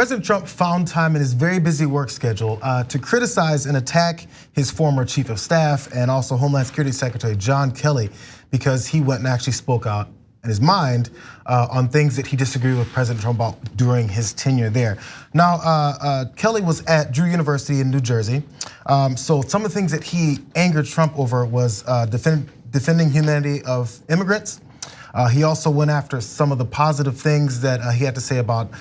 President Trump found time in his very busy work schedule to criticize and attack his former chief of staff and also Homeland Security Secretary John Kelly, because he went and actually spoke out in his mind on things that he disagreed with President Trump about during his tenure there. Now, Kelly was at Drew University in New Jersey. So some of the things that he angered Trump over was defending humanity of immigrants. He also went after some of the positive things that he had to say about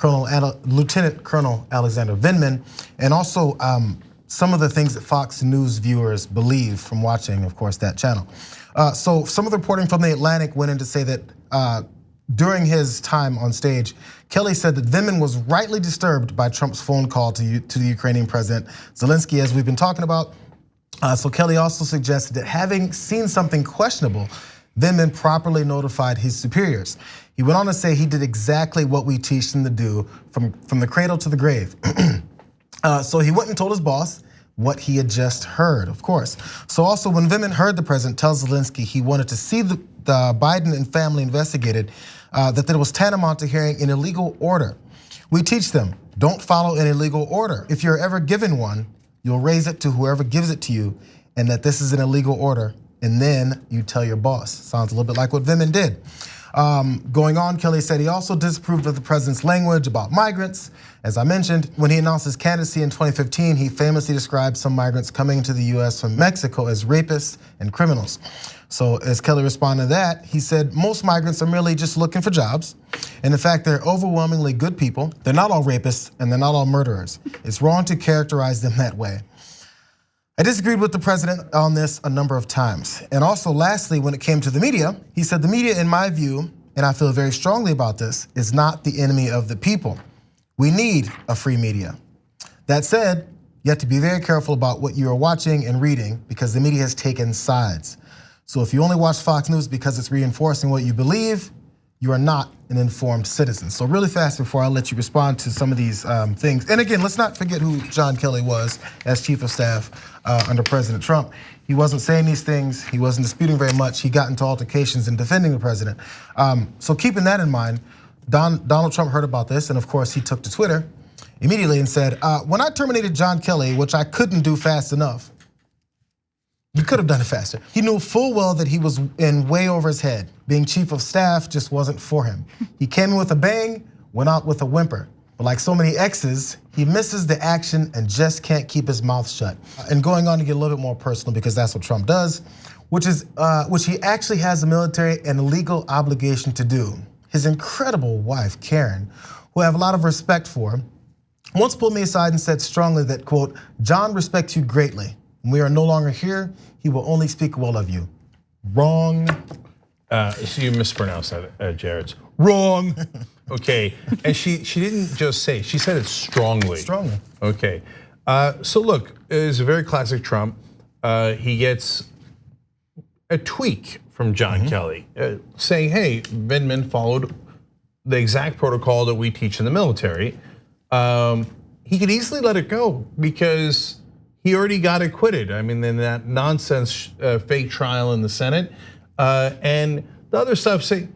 Lieutenant Colonel Alexander Vindman, and also some of the things that Fox News viewers believe from watching, of course, that channel. So some of the reporting from The Atlantic went in to say that during his time on stage, Kelly said that Vindman was rightly disturbed by Trump's phone call to the Ukrainian President Zelensky, as we've been talking about. So Kelly also suggested that having seen something questionable, Vindman properly notified his superiors. He went on to say he did exactly what we teach him to do from the cradle to the grave. So he went and told his boss what he had just heard, of course. So also when Vindman heard the president tell Zelensky he wanted to see the Biden and family investigated, that it was tantamount to hearing an illegal order. We teach them, don't follow an illegal order. If you're ever given one, you'll raise it to whoever gives it to you, and that this is an illegal order, and then you tell your boss. Sounds a little bit like what Vindman did. Going on, Kelly said he also disapproved of the president's language about migrants. As I mentioned, when he announced his candidacy in 2015, he famously described some migrants coming into the US from Mexico as rapists and criminals. So as Kelly responded to that, he said most migrants are merely just looking for jobs. And in fact, they're overwhelmingly good people. They're not all rapists and they're not all murderers. It's wrong to characterize them that way. I disagreed with the president on this a number of times. And also lastly, when it came to the media, he said the media, in my view, and I feel very strongly about this, is not the enemy of the people. We need a free media. That said, you have to be very careful about what you are watching and reading, because the media has taken sides. So if you only watch Fox News because it's reinforcing what you believe, you are not an informed citizen. So really fast before I let you respond to some of these things. And again, let's not forget who John Kelly was as chief of staff under President Trump. He wasn't saying these things, he wasn't disputing very much. He got into altercations in defending the president. So keeping that in mind, Donald Trump heard about this, and of course he took to Twitter immediately and said, when I terminated John Kelly, which I couldn't do fast enough, you could have done it faster. He knew full well that he was in way over his head. Being chief of staff just wasn't for him. He came in with a bang, went out with a whimper. But like so many exes, he misses the action and just can't keep his mouth shut. And going on to get a little bit more personal, because that's what Trump does, which he actually has a military and legal obligation to do. His incredible wife, Karen, who I have a lot of respect for, once pulled me aside and said strongly that, quote, John respects you greatly. When we are no longer here, he will only speak well of you. Wrong. So you mispronounced that, Jared. Wrong. Okay, and she didn't just say, she said it strongly. Strongly. Okay, so look, it's a very classic Trump. He gets a tweak from John Kelly saying, hey, Vindman followed the exact protocol that we teach in the military. He could easily let it go because he already got acquitted. I mean, in that nonsense fake trial in the Senate. And the other stuff say,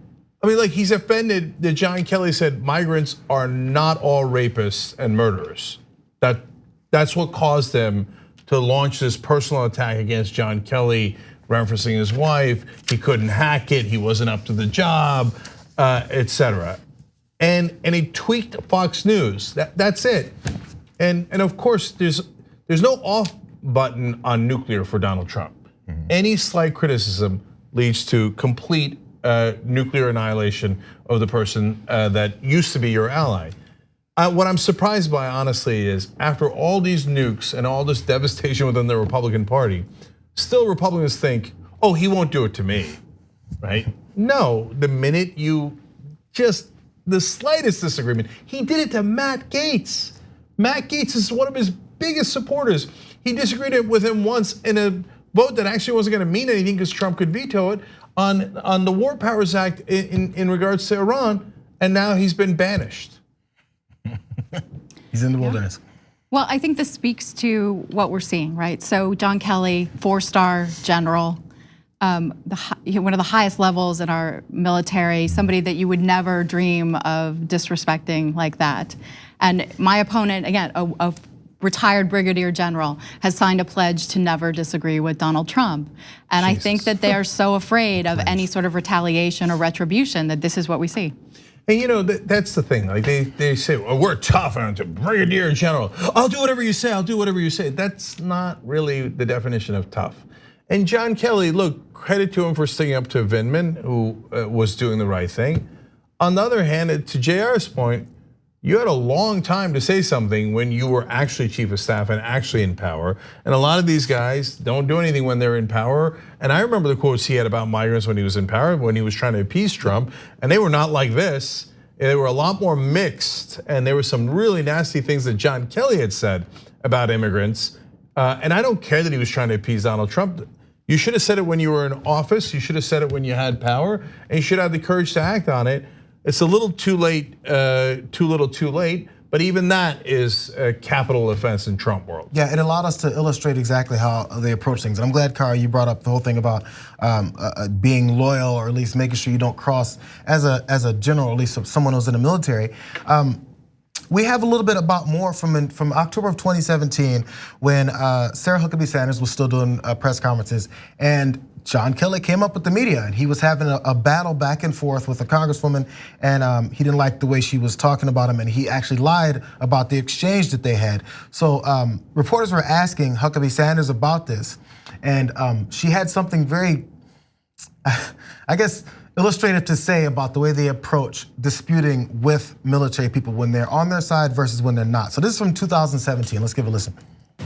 I mean, like he's offended that John Kelly said migrants are not all rapists and murderers. That's what caused them to launch this personal attack against John Kelly, referencing his wife. He couldn't hack it, he wasn't up to the job, etc. And he tweaked Fox News. That's it. And of course, there's no off button on nuclear for Donald Trump. Any slight criticism leads to complete nuclear annihilation of the person that used to be your ally. What I'm surprised by, honestly, is after all these nukes and all this devastation within the Republican Party, still Republicans think, oh, he won't do it to me, right? No, the minute you just, the slightest disagreement, he did it to Matt Gaetz. Matt Gaetz is one of his biggest supporters. He disagreed with him once in a vote that actually wasn't gonna mean anything because Trump could veto it on the War Powers Act in regards to Iran, and now he's been banished. He's in the wilderness. Well, I think this speaks to what we're seeing, right? So John Kelly, 4-star general, one of the highest levels in our military, somebody that you would never dream of disrespecting like that. And my opponent, again, a retired brigadier general, has signed a pledge to never disagree with Donald Trump. And I think that they are so afraid of any sort of retaliation or retribution that this is what we see. And you know, that's the thing. Like they say, well, we're tough, and it's a brigadier general. I'll do whatever you say. I'll do whatever you say. That's not really the definition of tough. And John Kelly, look, credit to him for sticking up to Vindman, who was doing the right thing. On the other hand, to Jayar's point, you had a long time to say something when you were actually chief of staff and actually in power. And a lot of these guys don't do anything when they're in power. And I remember the quotes he had about migrants when he was in power, when he was trying to appease Trump. And they were not like this. They were a lot more mixed. And there were some really nasty things that John Kelly had said about immigrants. And I don't care that he was trying to appease Donald Trump. You should have said it when you were in office. You should have said it when you had power. And you should have the courage to act on it. It's a little too late, too little too late, but even that is a capital offense in Trump world. Yeah, it allowed us to illustrate exactly how they approach things. And I'm glad, Kara, you brought up the whole thing about being loyal, or at least making sure you don't cross as a general, at least someone who's in the military. We have a little bit about more from October of 2017 when Sarah Huckabee Sanders was still doing press conferences, and John Kelly came up with the media, and he was having a battle back and forth with a congresswoman, and he didn't like the way she was talking about him, and he actually lied about the exchange that they had. So reporters were asking Huckabee Sanders about this, and she had something very, I guess, illustrative to say about the way they approach disputing with military people when they're on their side versus when they're not. So this is from 2017. Let's give a listen.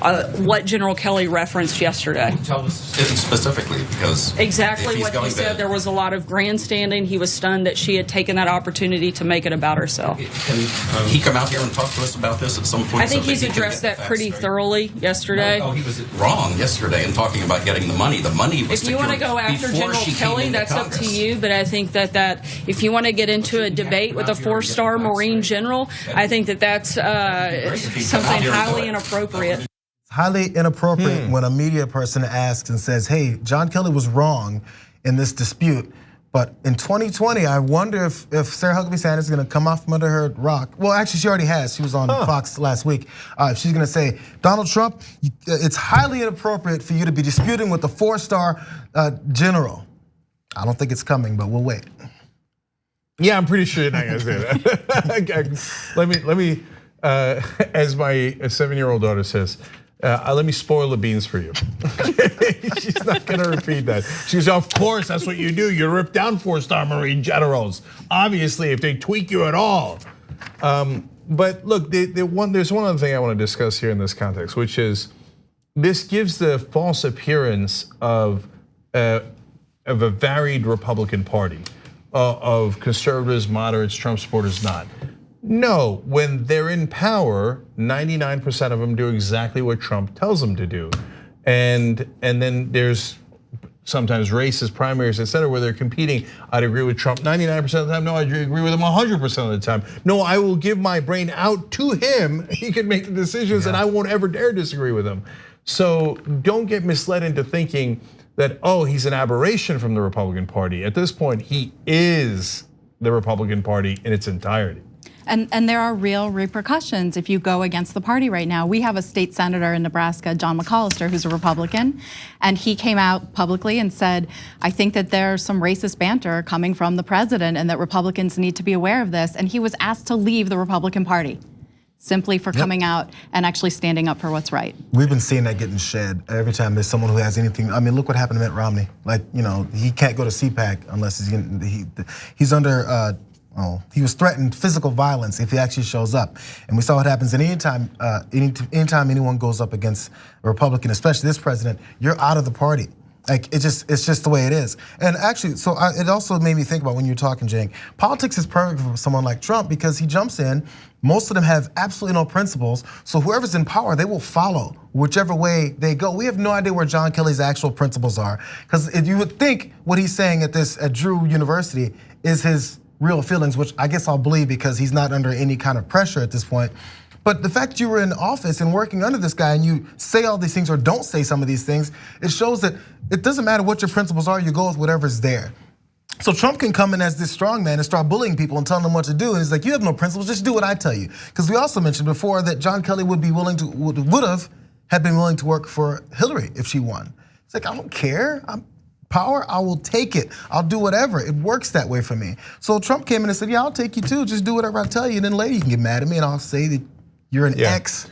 What General Kelly referenced yesterday. Tell us specifically, because exactly what he said. There was a lot of grandstanding. He was stunned that she had taken that opportunity to make it about herself. Can he come out here and talk to us about this at some point? I think he's addressed that pretty thoroughly yesterday. No, he was wrong yesterday in talking about getting the money. The money was if you want to go after General Kelly, that's up to you. But I think that if you want to get into a debate with a 4-star Marine general, I think that's something highly inappropriate. Highly inappropriate when a media person asks and says, hey, John Kelly was wrong in this dispute. But in 2020, I wonder if Sarah Huckabee Sanders is gonna come off from under her rock. Well, actually, she already has. She was on Fox last week. She's gonna say, Donald Trump, it's highly inappropriate for you to be disputing with a 4-star general. I don't think it's coming, but we'll wait. Yeah, I'm pretty sure you're not gonna say that. let me, as my 7-year-old daughter says, let me spoil the beans for you. She's not gonna repeat that. She goes, of course, that's what you do. You rip down 4-star Marine generals. Obviously, if they tweak you at all. But look, there's one other thing I want to discuss here in this context, which is this gives the false appearance of a varied Republican Party, of conservatives, moderates, Trump supporters, not. No, when they're in power, 99% of them do exactly what Trump tells them to do. And then there's sometimes races, primaries, et cetera, where they're competing. I'd agree with Trump 99% of the time. No, I agree with him 100% of the time. No, I will give my brain out to him. He can make the decisions and I won't ever dare disagree with him. So don't get misled into thinking that, oh, he's an aberration from the Republican Party. At this point, he is the Republican Party in its entirety. And there are real repercussions if you go against the party right now. We have a state senator in Nebraska, John McCollister, who's a Republican, and he came out publicly and said, I think that there's some racist banter coming from the president and that Republicans need to be aware of this. And he was asked to leave the Republican Party simply for coming out and actually standing up for what's right. We've been seeing that getting shed every time there's someone who has anything. I mean, look what happened to Mitt Romney. Like, he can't go to CPAC unless he's under, he was threatened physical violence if he actually shows up. And we saw what happens anytime anyone goes up against a Republican, especially this president, you're out of the party. Like it's just the way it is. And actually, it also made me think about when you're talking, Cenk, politics is perfect for someone like Trump because he jumps in. Most of them have absolutely no principles. So whoever's in power, they will follow whichever way they go. We have no idea where John Kelly's actual principles are. Because if you would think what he's saying at Drew University is his real feelings, which I guess I'll believe because he's not under any kind of pressure at this point. But the fact you were in office and working under this guy and you say all these things or don't say some of these things, it shows that it doesn't matter what your principles are, you go with whatever's there. So Trump can come in as this strong man and start bullying people and telling them what to do. And he's like, you have no principles, just do what I tell you. Because we also mentioned before that John Kelly would been willing to work for Hillary if she won. It's like, I don't care. Power, I will take it. I'll do whatever. It works that way for me. So Trump came in and said, yeah, I'll take you too. Just do whatever I tell you. And then later you can get mad at me and I'll say that you're an ex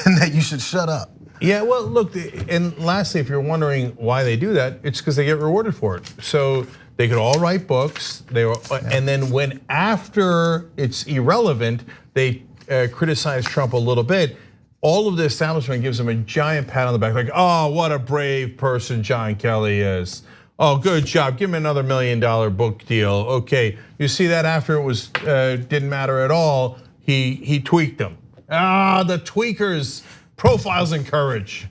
and that you should shut up. Yeah, well, look, and lastly, if you're wondering why they do that, it's because they get rewarded for it. So they could all write books, and then when after it's irrelevant, they criticize Trump a little bit, all of the establishment gives him a giant pat on the back, like, oh, what a brave person John Kelly is. Oh, good job, give him another $1 million book deal. Okay, you see that after it was didn't matter at all, he tweaked them. The tweakers, profiles in courage.